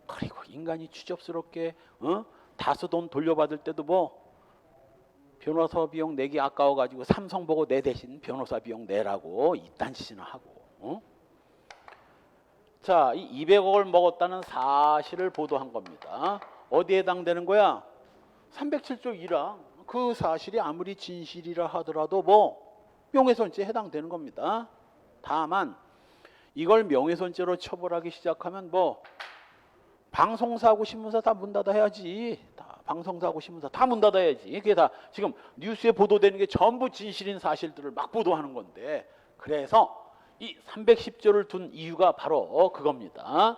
그리고 인간이 추접스럽게 다수 돈 돌려받을 때도 뭐 변호사 비용 내기 아까워가지고 삼성 보고 내 대신 변호사 비용 내라고 이딴 짓이나 하고. 자, 이 200억을 먹었다는 사실을 보도한 겁니다. 어디에 해당되는 거야? 307조 1항. 그 사실이 아무리 진실이라 하더라도 뭐 명예훼손죄에 해당되는 겁니다. 다만 이걸 명예훼손죄로 처벌하기 시작하면 뭐 방송사하고 신문사 다 문 닫아야지. 방송사하고 신문사 다 문 닫아야지. 그게 다 지금 뉴스에 보도되는 게 전부 진실인 사실들을 막 보도하는 건데, 그래서 이 310조를 둔 이유가 바로 그겁니다.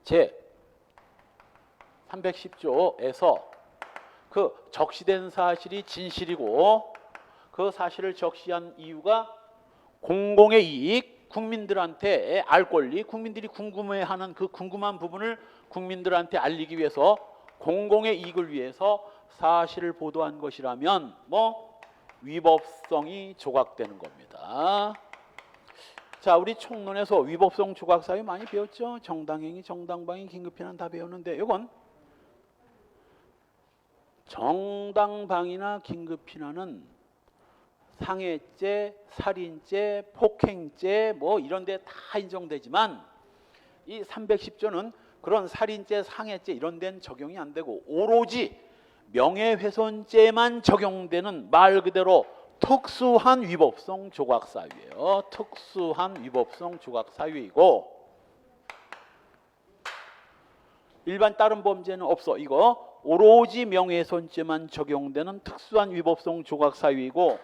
제 310조에서 그 적시된 사실이 진실이고 그 사실을 적시한 이유가 공공의 이익, 국민들한테 알 권리, 국민들이 궁금해하는 그 궁금한 부분을 국민들한테 알리기 위해서 공공의 이익을 위해서 사실을 보도한 것이라면 뭐 위법성이 조각되는 겁니다. 자, 우리 총론에서 위법성 조각 사유 많이 배웠죠. 정당행위, 정당방위, 긴급피난 다 배웠는데 이건 정당방위나 긴급피난은 상해죄, 살인죄, 폭행죄 뭐 이런 데 다 인정되지만 이 310조는 그런 살인죄, 상해죄 이런 데는 적용이 안 되고 오로지 명예훼손죄만 적용되는 말 그대로 특수한 위법성 조각 사유예요. 특수한 위법성 조각 사유이고 일반 다른 범죄는 없어. 이거 오로지 명예훼손죄만 적용되는 특수한 위법성 조각 사유이고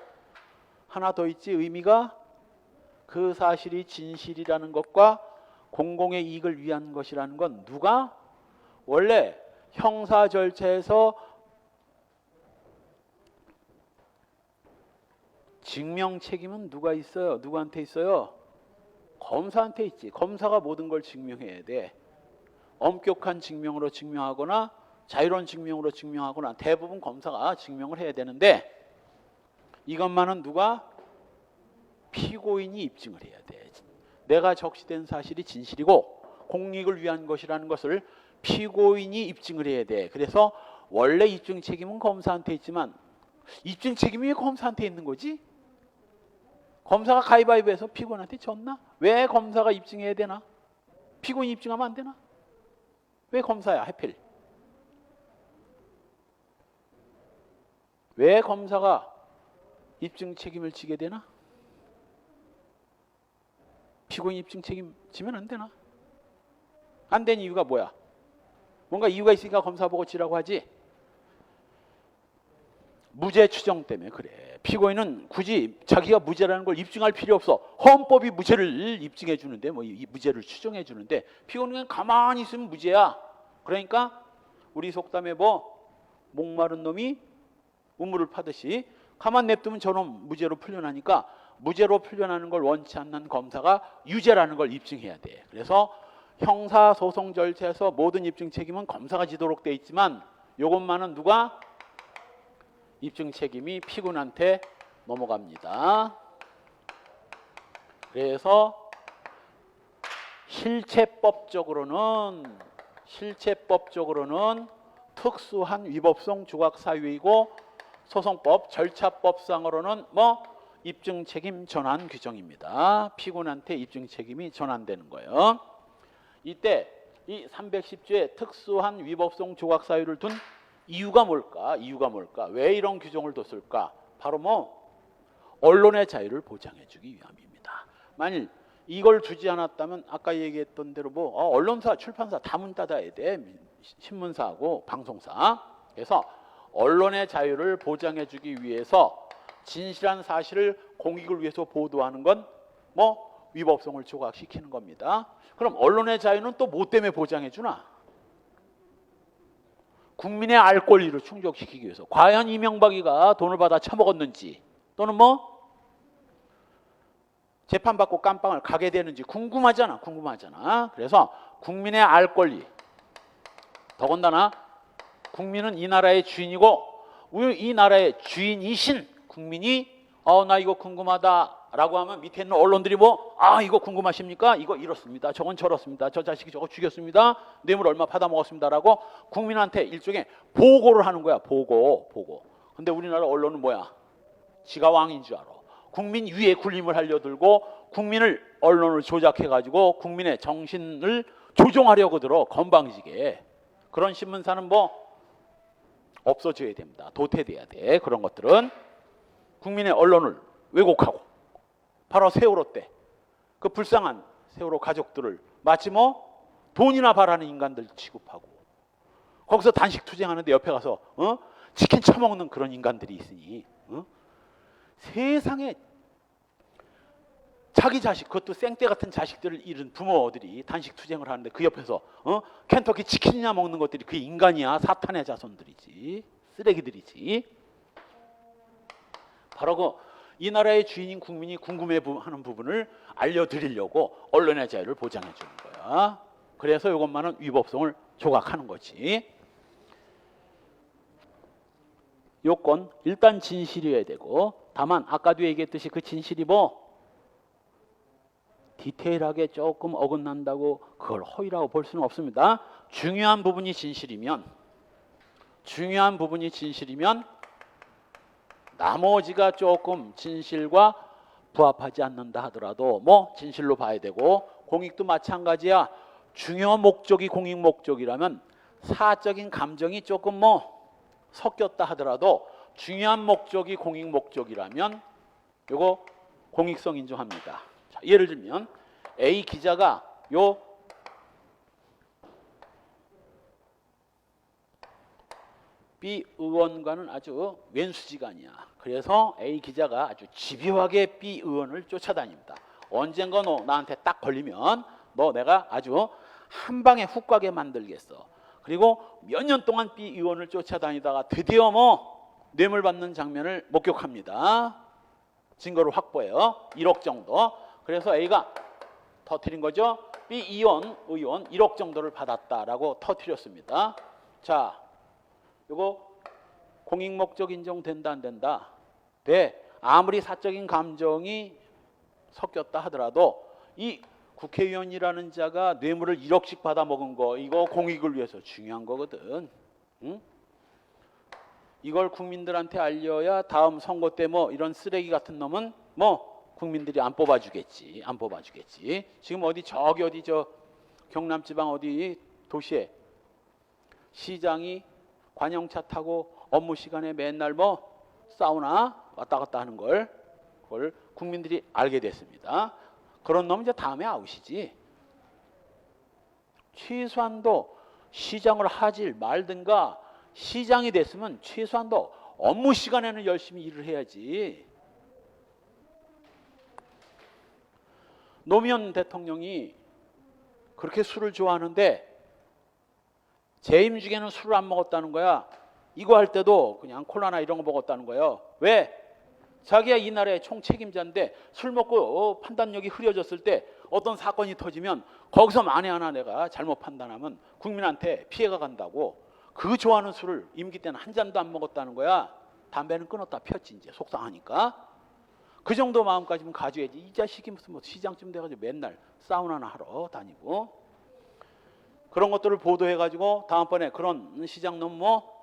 하나 더 있지. 의미가 그 사실이 진실이라는 것과 공공의 이익을 위한 것이라는 건 누가 원래 형사 절차에서 증명 책임은 누가 있어요? 누구한테 있어요? 검사한테 있지. 검사가 모든 걸 증명해야 돼. 엄격한 증명으로 증명하거나 자유로운 증명으로 증명하거나 대부분 검사가 증명을 해야 되는데 이것만은 누가? 피고인이 입증을 해야 돼. 내가 적시된 사실이 진실이고 공익을 위한 것이라는 것을 피고인이 입증을 해야 돼. 그래서 원래 입증 책임은 검사한테 있지만 입증 책임이 왜 검사한테 있는 거지? 검사가 가위바위보해서 피고인한테 졌나? 왜 검사가 입증해야 되나? 피고인 입증하면 안 되나? 왜 검사야 하필? 왜 검사가 입증 책임을 지게 되나? 피고인 입증 책임 지면 안 되나? 안 된 이유가 뭐야? 뭔가 이유가 있으니까 검사 보고 지라고 하지. 무죄 추정 때문에 그래. 피고인은 굳이 자기가 무죄라는 걸 입증할 필요 없어. 헌법이 무죄를 입증해 주는데 뭐 이 무죄를 추정해 주는데 피고인은 그냥 가만히 있으면 무죄야. 그러니까 우리 속담에 뭐 목마른 놈이 우물을 파듯이 가만 냅두면 저놈 무죄로 풀려나니까 무죄로 풀려나는 걸 원치 않는 검사가 유죄라는 걸 입증해야 돼. 그래서 형사소송 절차에서 모든 입증 책임은 검사가 지도록 돼 있지만 이것만은 누가? 입증 책임이 피고인한테 넘어갑니다. 그래서 실체법적으로는 특수한 위법성 조각 사유이고 소송법 절차법상으로는 뭐 입증 책임 전환 규정입니다. 피고인한테 입증 책임이 전환되는 거예요. 이때 이 310조의 특수한 위법성 조각 사유를 둔 이유가 뭘까? 왜 이런 규정을 뒀을까? 바로 뭐 언론의 자유를 보장해주기 위함입니다. 만일 이걸 두지 않았다면 아까 얘기했던 대로 뭐 언론사, 출판사 다 문 닫아야 돼. 신문사하고 방송사. 그래서 언론의 자유를 보장해주기 위해서 진실한 사실을 공익을 위해서 보도하는 건 뭐 위법성을 조각시키는 겁니다. 그럼 언론의 자유는 또 뭐 때문에 보장해주나? 국민의 알 권리를 충족시키기 위해서. 과연 이명박이가 돈을 받아 처먹었는지 또는 뭐 재판받고 깜빵을 가게 되는지 궁금하잖아. 그래서 국민의 알 권리. 더군다나 국민은 이 나라의 주인이고 이 나라의 주인이신 국민이 나 이거 궁금하다라고 하면 밑에 있는 언론들이 이거 궁금하십니까? 이거 이렇습니다. 저건 저렇습니다. 저 자식이 저거 죽였습니다. 뇌물 얼마 받아먹었습니다라고 국민한테 일종의 보고를 하는 거야. 보고. 근데 우리나라 언론은 뭐야? 지가 왕인 줄 알아. 국민 위에 군림을 하려들고 국민을 언론을 조작해가지고 국민의 정신을 조종하려고 들어. 건방지게. 그런 신문사는 없어져야 됩니다. 도태돼야 돼. 그런 것들은. 국민의 언론을 왜곡하고 바로 세월호 때 그 불쌍한 세월호 가족들을 마치 돈이나 바라는 인간들 취급하고 거기서 단식 투쟁하는데 옆에 가서 치킨 처먹는 그런 인간들이 있으니 세상에 자기 자식, 그것도 생떼 같은 자식들을 잃은 부모들이 단식 투쟁을 하는데 그 옆에서 켄터키 치킨이나 먹는 것들이 그 인간이야. 사탄의 자손들이지. 쓰레기들이지. 바로 이 나라의 주인인 국민이 궁금해하는 부분을 알려드리려고 언론의 자유를 보장해 주는 거야. 그래서 이것만은 위법성을 조각하는 거지. 요건 일단 진실이어야 되고, 다만 아까도 얘기했듯이 그 진실이 디테일하게 조금 어긋난다고 그걸 허위라고 볼 수는 없습니다. 중요한 부분이 진실이면 나머지가 조금 진실과 부합하지 않는다 하더라도 진실로 봐야 되고, 공익도 마찬가지야. 중요 목적이 공익 목적이라면 사적인 감정이 조금 섞였다 하더라도 중요한 목적이 공익 목적이라면 이거 공익성 인정합니다. 자, 예를 들면 A 기자가 B 의원과는 아주 왼수지간이야. 그래서 A 기자가 아주 집요하게 B 의원을 쫓아다닙니다. 언젠가 너 나한테 딱 걸리면 너 내가 아주 한 방에 훅 가게 만들겠어. 그리고 몇 년 동안 B 의원을 쫓아다니다가 드디어 뇌물 받는 장면을 목격합니다. 증거를 확보해요. 1억 정도. 그래서 A가 터뜨린 거죠. B 의원 1억 정도를 받았다라고 터뜨렸습니다. 자, 이거 공익 목적 인정된다 안 된다? 돼. 아무리 사적인 감정이 섞였다 하더라도 이 국회의원이라는 자가 뇌물을 1억씩 받아 먹은 거 이거 공익을 위해서 중요한 거거든. 응? 이걸 국민들한테 알려야 다음 선거 때 이런 쓰레기 같은 놈은 국민들이 안 뽑아주겠지. 지금 저기 경남 지방 어디 도시에 시장이 관용차 타고 업무 시간에 맨날 사우나 왔다 갔다 하는 그걸 국민들이 알게 됐습니다. 그런 놈은 이제 다음에 아웃이지. 최소한도 시장을 하질 말든가, 시장이 됐으면 최소한도 업무 시간에는 열심히 일을 해야지. 노무현 대통령이 그렇게 술을 좋아하는데 재임 중에는 술을 안 먹었다는 거야. 이거 할 때도 그냥 콜라나 이런 거 먹었다는 거예요. 왜? 자기가 이 나라의 총책임자인데 술 먹고 판단력이 흐려졌을 때 어떤 사건이 터지면 거기서 만에 하나 내가 잘못 판단하면 국민한테 피해가 간다고. 그 좋아하는 술을 임기 때는 한 잔도 안 먹었다는 거야. 담배는 끊었다 폈지 이제 속상하니까. 그 정도 마음까지는 가져야지. 이 자식이 무슨 시장쯤 돼가지고 맨날 사우나나 하러 다니고. 그런 것들을 보도해가지고 다음번에 그런 시장놈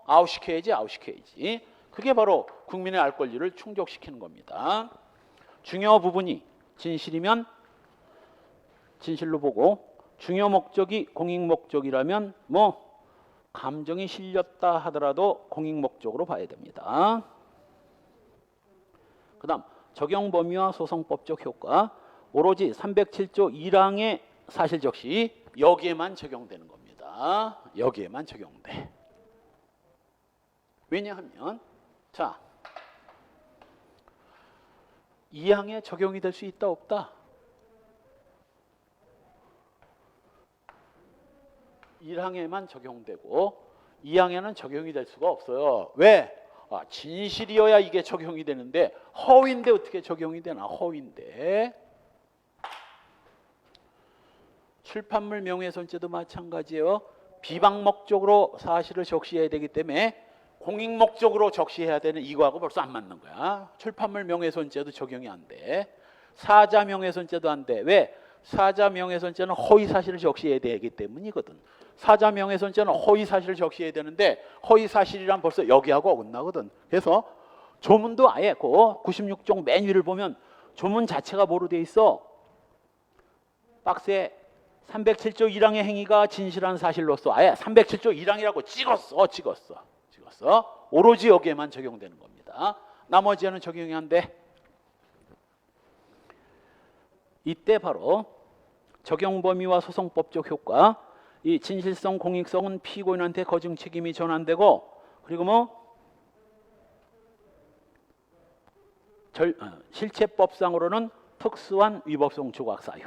아웃시켜야지. 그게 바로 국민의 알 권리를 충족시키는 겁니다. 중요 부분이 진실이면 진실로 보고, 중요 목적이 공익 목적이라면 감정이 실렸다 하더라도 공익 목적으로 봐야 됩니다. 그 다음 적용 범위와 소송법적 효과. 오로지 307조 1항의 사실적시 여기에만 적용되는 겁니다. 여기에만 적용돼. 왜냐하면 자, 2항에 적용이 될 수 있다 없다? 1항에만 적용되고 2항에는 적용이 될 수가 없어요. 왜? 진실이어야 이게 적용이 되는데 허위인데 어떻게 적용이 되나? 허위인데. 출판물 명예훼손죄도 마찬가지예요. 비방 목적으로 사실을 적시해야 되기 때문에 공익 목적으로 적시해야 되는 이거하고 벌써 안 맞는 거야. 출판물 명예훼손죄도 적용이 안 돼. 사자 명예훼손죄도 안 돼. 왜? 사자 명예훼손죄는 허위 사실을 적시해야 되기 때문이거든. 사자 명예훼손죄는 허위 사실을 적시해야 되는데 허위 사실이란 벌써 여기하고 어긋나거든. 그래서 조문도 아예 그 96종 맨 위를 보면 조문 자체가 뭐로 돼 있어? 박스에 307조 1항의 행위가 진실한 사실로서 아예 307조 1항이라고 찍었어. 오로지 여기에만 적용되는 겁니다. 나머지에는 적용이 안 돼. 이때 바로 적용 범위와 소송법적 효과, 이 진실성, 공익성은 피고인한테 거증 책임이 전환되고, 그리고 실체법상으로는 특수한 위법성 조각 사유.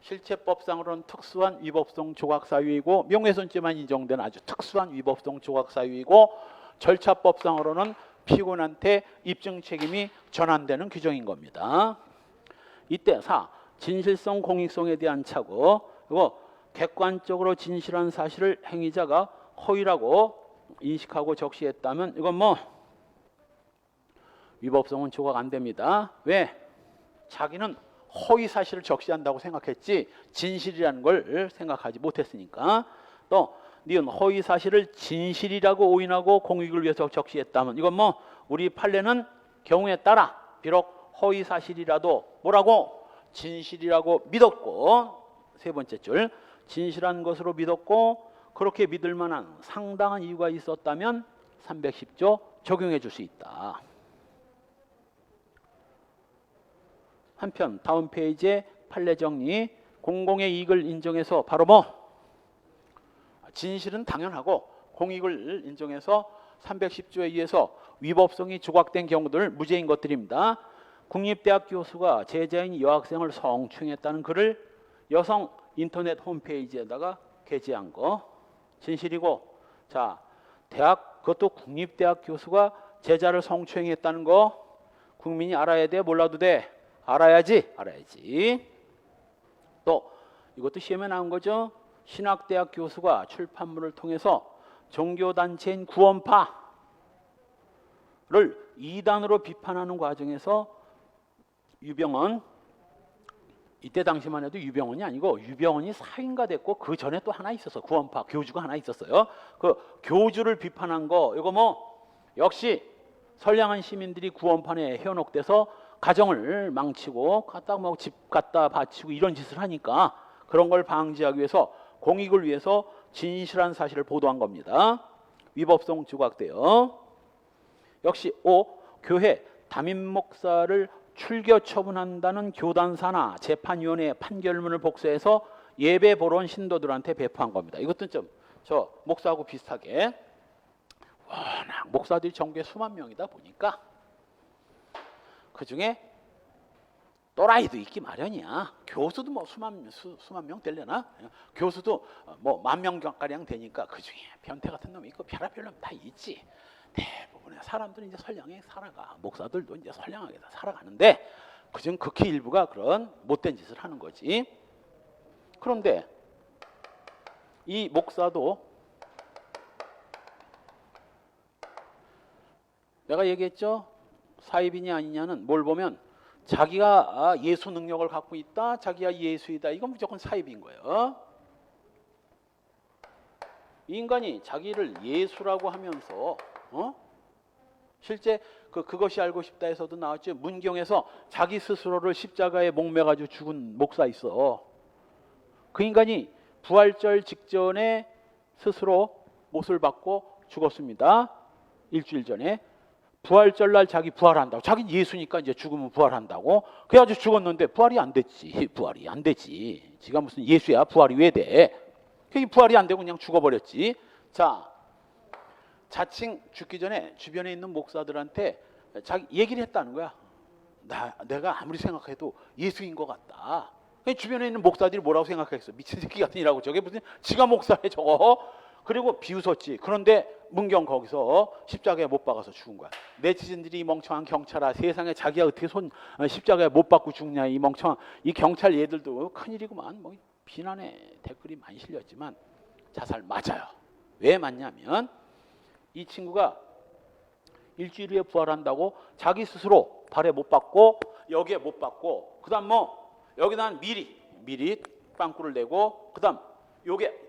실체법상으로는 특수한 위법성 조각 사유이고 명예훼손죄만 인정된 아주 특수한 위법성 조각 사유이고 절차법상으로는 피고인한테 입증 책임이 전환되는 규정인 겁니다. 이때 4. 진실성, 공익성에 대한 착오. 그리고 객관적으로 진실한 사실을 행위자가 허위라고 인식하고 적시했다면 이건 위법성은 조각 안 됩니다. 왜? 자기는 허위 사실을 적시한다고 생각했지 진실이라는 걸 생각하지 못했으니까. 또 니은 허위 사실을 진실이라고 오인하고 공익을 위해서 적시했다면 이건 우리 판례는 경우에 따라 비록 허위 사실이라도 뭐라고? 진실이라고 믿었고, 세 번째 줄 진실한 것으로 믿었고 그렇게 믿을 만한 상당한 이유가 있었다면 310조 적용해 줄 수 있다. 한편 다음 페이지에 판례 정리, 공공의 이익을 인정해서 바로 진실은 당연하고 공익을 인정해서 310조에 의해서 위법성이 조각된 경우들 무죄인 것들입니다. 국립대학 교수가 제자인 여학생을 성추행했다는 글을 여성 인터넷 홈페이지에다가 게재한 거 진실이고, 자 대학, 그것도 국립대학 교수가 제자를 성추행했다는 거 국민이 알아야 돼, 몰라도 돼? 알아야지. 또 이것도 시험에 나온 거죠. 신학대학 교수가 출판물을 통해서 종교단체인 구원파를 이단으로 비판하는 과정에서 유병언, 이때 당시만 해도 유병언이 아니고 유병언이 사인가 됐고 그 전에 또 하나 있었어. 구원파 교주가 하나 있었어요. 그 교주를 비판한 거 이거 역시 선량한 시민들이 구원판에 현혹돼서 가정을 망치고 갖다 집 갖다 바치고 이런 짓을 하니까 그런 걸 방지하기 위해서 공익을 위해서 진실한 사실을 보도한 겁니다. 위법성 조각돼요. 역시 5. 교회 담임 목사를 출교 처분한다는 교단사나 재판위원회 판결문을 복사해서 예배 보러 온 신도들한테 배포한 겁니다. 이것도 좀 저 목사하고 비슷하게 워낙 목사들이 전국에 수만 명이다 보니까 그중에 또라이도 있기 마련이야. 교수도 수만 명 되려나? 교수도 10,000명 되니까 그중에 변태 같은 놈이 있고 별의별 놈 다 있지. 대부분의 사람들은 이제 선량하게 살아가. 목사들도 이제 선량하게 다 살아가는데 그중 극히 일부가 그런 못된 짓을 하는 거지. 그런데 이 목사도 내가 얘기했죠. 사입이냐 아니냐는 뭘 보면 자기가 예수 능력을 갖고 있다, 자기가 예수이다, 이건 무조건 사입인 거예요. 이 인간이 자기를 예수라고 하면서 실제 그것이 알고 싶다에서도 나왔죠. 문경에서 자기 스스로를 십자가에 목매가지고 죽은 목사 있어. 그 인간이 부활절 직전에 스스로 못을 받고 죽었습니다. 일주일 전에. 부활절날 자기 부활한다고. 자기는 예수니까 이제 죽으면 부활한다고. 그래가지고 죽었는데 부활이 안 됐지. 부활이 안 되지. 지가 무슨 예수야. 부활이 왜 돼? 부활이 안 되고 그냥 죽어버렸지. 자, 자칭 죽기 전에 주변에 있는 목사들한테 자기 얘기를 했다는 거야. 내가 아무리 생각해도 예수인 것 같다. 주변에 있는 목사들이 뭐라고 생각했어? 미친 새끼 같으니라고. 저게 무슨 지가 목사래 저거. 그리고 비웃었지. 그런데 문경 거기서 십자가에 못 박아서 죽은 거야. 네티즌들이 이 멍청한 경찰아, 세상에 자기가 어떻게 십자가에 못 박고 죽냐, 이 멍청한 이 경찰 얘들도 큰일이구만. 비난의 댓글이 많이 실렸지만 자살 맞아요. 왜 맞냐면 이 친구가 일주일 후에 부활한다고 자기 스스로 발에 못 박고 여기에 못 박고 그다음 뭐 여기다 미리 빵꾸를 내고 그다음 요게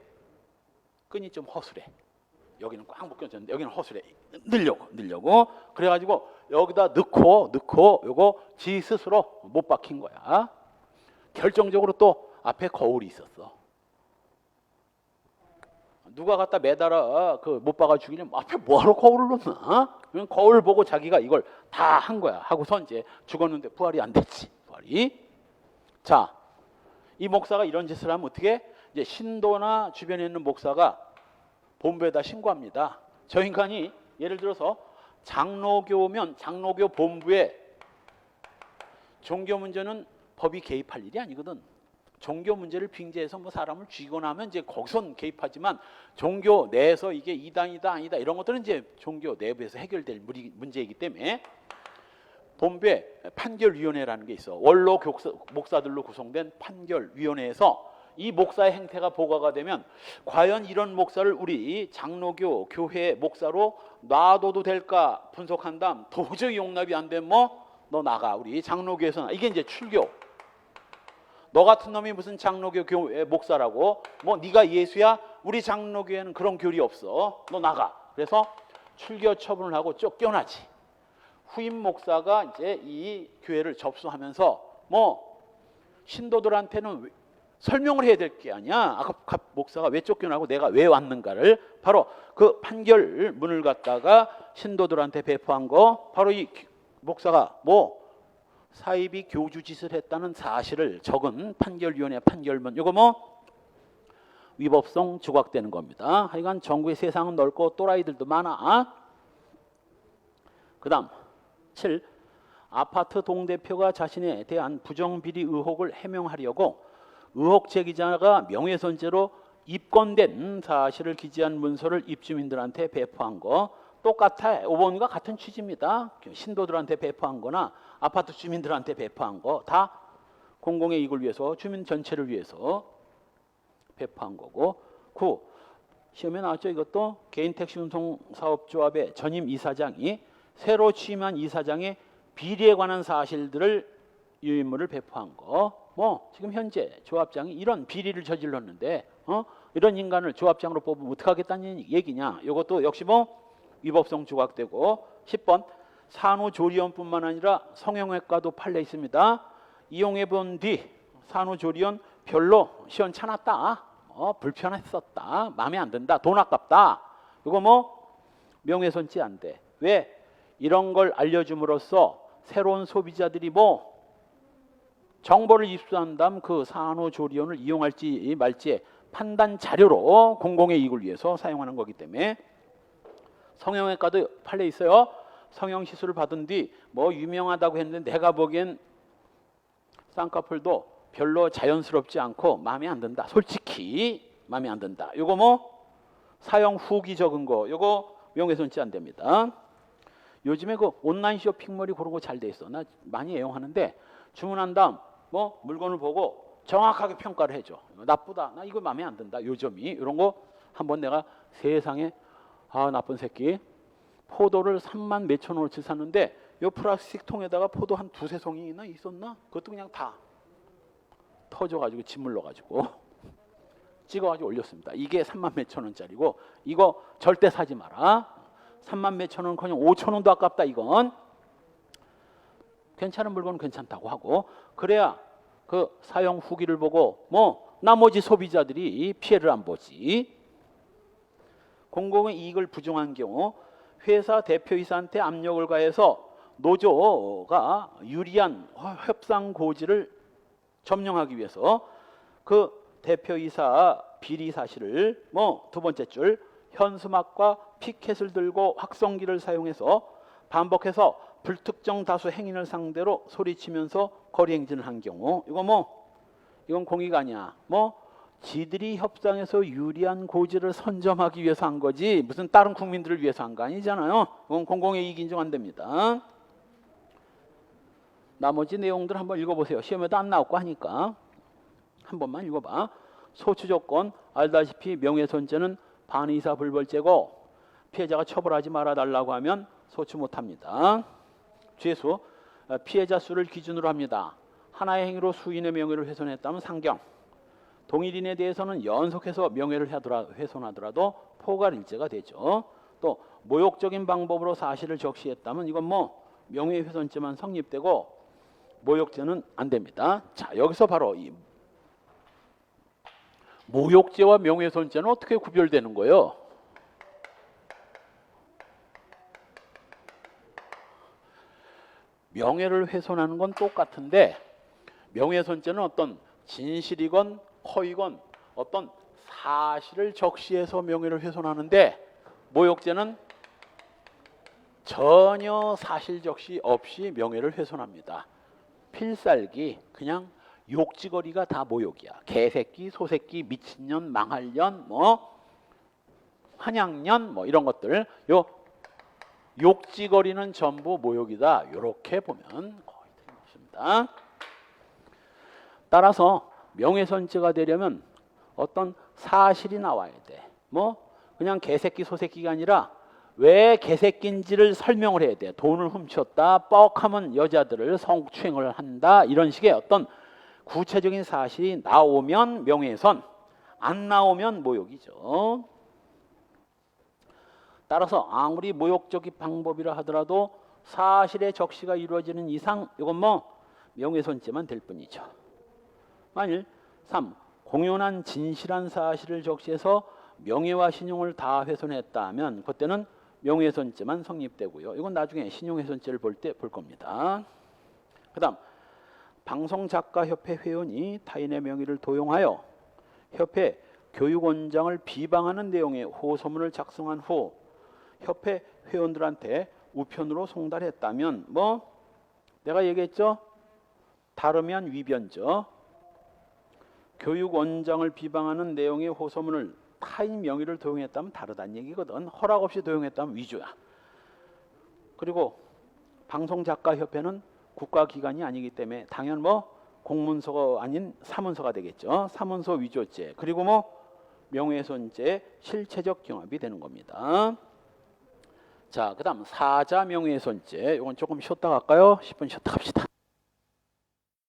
끈이 좀 허술해. 여기는 꽉 묶여졌는데 여기는 허술해. 늘려고 그래가지고 여기다 넣고 요거 지 스스로 못 박힌 거야. 결정적으로 또 앞에 거울이 있었어. 누가 갖다 매달아 그 못 박아 주기는 앞에 뭐하러 거울을 놓나? 그냥 거울 보고 자기가 이걸 다 한 거야. 하고서 이제 죽었는데 부활이 안 됐지. 부활이. 자, 이 목사가 이런 짓을 하면 어떻게? 이제 신도나 주변에 있는 목사가 본부에다 신고합니다. 저 인간이 예를 들어서 장로교면 장로교 본부에 종교 문제는 법이 개입할 일이 아니거든. 종교 문제를 빙자해서 뭐 사람을 죽이거나 하면 이제 거기선 개입하지만 종교 내에서 이게 이단이다 아니다 이런 것들은 이제 종교 내부에서 해결될 문제이기 때문에 본부에 판결위원회라는 게 있어. 원로 목사들로 구성된 판결위원회에서 이 목사의 행태가 보고가 되면 과연 이런 목사를 우리 장로교 교회 목사로 놔둬도 될까 분석한 다음 도저히 용납이 안 되면 뭐 너 나가 우리 장로교에서 나. 이게 이제 출교. 너 같은 놈이 무슨 장로교 교회 목사라고 뭐 네가 예수야? 우리 장로교회는 그런 교리 없어. 너 나가. 그래서 출교 처분을 하고 쫓겨나지. 후임 목사가 이제 이 교회를 접수하면서 뭐 신도들한테는 설명을 해야 될 게 아니야. 아까 목사가 왜 쫓겨나고 내가 왜 왔는가를 바로 그 판결문을 갖다가 신도들한테 배포한 거 바로 이 목사가 뭐 사이비 교주 짓을 했다는 사실을 적은 판결위원회 판결문 이거 뭐 위법성 조각되는 겁니다. 하여간 전국의 세상은 넓고 또라이들도 많아. 그 다음 7. 아파트 동대표가 자신에 대한 부정비리 의혹을 해명하려고 의혹 제기자가 명예훼손죄로 입건된 사실을 기재한 문서를 입주민들한테 배포한 거 똑같아. 5번과 같은 취지입니다. 신도들한테 배포한 거나 아파트 주민들한테 배포한 거 다 공공의 이익을 위해서 주민 전체를 위해서 배포한 거고 9. 시험에 나왔죠. 이것도 개인택시운송사업조합의 전임 이사장이 새로 취임한 이사장의 비리에 관한 사실들을 유인물을 배포한 거. 뭐 지금 현재 조합장이 이런 비리를 저질렀는데 이런 인간을 조합장으로 뽑으면 어떡하겠다는 얘기냐. 이것도 역시 뭐 위법성 조각되고 10번 산후조리원뿐만 아니라 성형외과도 판례 있습니다. 이용해 본 뒤 산후조리원 별로 시원찮았다. 불편했었다. 마음에 안 든다. 돈 아깝다. 이거 뭐 명예훼손죄 안 돼. 왜? 이런 걸 알려줌으로써 새로운 소비자들이 뭐 정보를 입수한 다음 그 산후조리원을 이용할지 말지의 판단 자료로 공공의 이익을 위해서 사용하는 거기 때문에 성형외과도 판례 있어요. 성형시술을 받은 뒤 뭐 유명하다고 했는데 내가 보기엔 쌍꺼풀도 별로 자연스럽지 않고 마음에 안 든다. 솔직히 마음에 안 든다. 요거 뭐 사용 후기 적은 거 요거 명예훼손죄 안 됩니다. 요즘에 그 온라인 쇼핑몰이 그런 거 잘 돼 있어. 나 많이 애용하는데 주문한 다음 뭐 물건을 보고 정확하게 평가를 해줘. 나쁘다. 나 이거 마음에 안 든다. 요점이 이런 거 한번 내가 세상에 나쁜 새끼 포도를 3만 몇천 원어치 샀는데 요 플라스틱 통에다가 포도 한 두세 송이나 있었나? 그것도 그냥 다 터져가지고 짓물러가지고 찍어가지고 올렸습니다. 이게 3만 몇천 원짜리고 이거 절대 사지 마라. 3만 몇천 원 그냥 5천 원도 아깝다. 이건 괜찮은 물건은 괜찮다고 하고 그래야 그 사용 후기를 보고 뭐 나머지 소비자들이 피해를 안 보지. 공공의 이익을 부정한 경우 회사 대표이사한테 압력을 가해서 노조가 유리한 협상 고지를 점령하기 위해서 그 대표이사 비리 사실을 뭐 두 번째 줄 현수막과 피켓을 들고 확성기를 사용해서 반복해서 불특정 다수 행인을 상대로 소리치면서 거리 행진을 한 경우 이건 공익 아니야. 뭐 지들이 협상에서 유리한 고지를 선점하기 위해서 한 거지 무슨 다른 국민들을 위해서 한 거 아니잖아요. 그건 공공의 이익 인정 안 됩니다. 나머지 내용들 한번 읽어보세요. 시험에도 안 나올 거 하니까 한 번만 읽어봐. 소추 조건 알다시피 명예훼손죄는 반의사 불벌죄고 피해자가 처벌하지 말아달라고 하면 소추 못합니다. 죄수, 피해자 수를 기준으로 합니다. 하나의 행위로 수인의 명예를 훼손했다면 상경. 동일인에 대해서는 연속해서 명예를 훼손하더라도 포괄일죄가 되죠. 또 모욕적인 방법으로 사실을 적시했다면 이건 뭐 명예훼손죄만 성립되고 모욕죄는 안 됩니다. 자, 여기서 바로 이 모욕죄와 명예훼손죄는 어떻게 구별되는 거예요? 명예를 훼손하는 건 똑같은데 명예훼손죄는 어떤 진실이건 허위건 어떤 사실을 적시해서 명예를 훼손하는데 모욕죄는 전혀 사실 적시 없이 명예를 훼손합니다. 필살기 그냥 욕지거리가 다 모욕이야. 개새끼, 소새끼, 미친년, 망할년, 뭐 환양년 뭐 이런 것들 요 욕지거리는 전부 모욕이다. 이렇게 보면 거의 틀림없습니다. 따라서 명예훼손죄가 되려면 어떤 사실이 나와야 돼. 뭐 그냥 개새끼 소새끼가 아니라 왜 개새끼인지를 설명을 해야 돼. 돈을 훔쳤다, 뻑하면 여자들을 성추행을 한다 이런 식의 어떤 구체적인 사실이 나오면 명예훼손, 안 나오면 모욕이죠. 따라서 아무리 모욕적인 방법이라 하더라도 사실의 적시가 이루어지는 이상 이건 뭐 명예훼손죄만 될 뿐이죠. 만일 3. 공연한 진실한 사실을 적시해서 명예와 신용을 다 훼손했다 하면 그때는 명예훼손죄만 성립되고요. 이건 나중에 신용훼손죄를 볼 때 볼 겁니다. 그 다음 방송작가협회 회원이 타인의 명의를 도용하여 협회 교육원장을 비방하는 내용의 호소문을 작성한 후 협회 회원들한테 우편으로 송달했다면 뭐 내가 얘기했죠? 다르면 위변죠. 교육원장을 비방하는 내용의 호소문을 타인 명의를 도용했다면 다르다는 얘기거든. 허락 없이 도용했다면 위조야. 그리고 방송작가협회는 국가기관이 아니기 때문에 당연 뭐 공문서가 아닌 사문서가 되겠죠. 사문서 위조죄 그리고 뭐 명예훼손죄 실체적 경합이 되는 겁니다. 자, 그 다음 사자 명예훼손죄 이건 조금 쉬었다 갈까요? 10분 쉬었다 갑시다.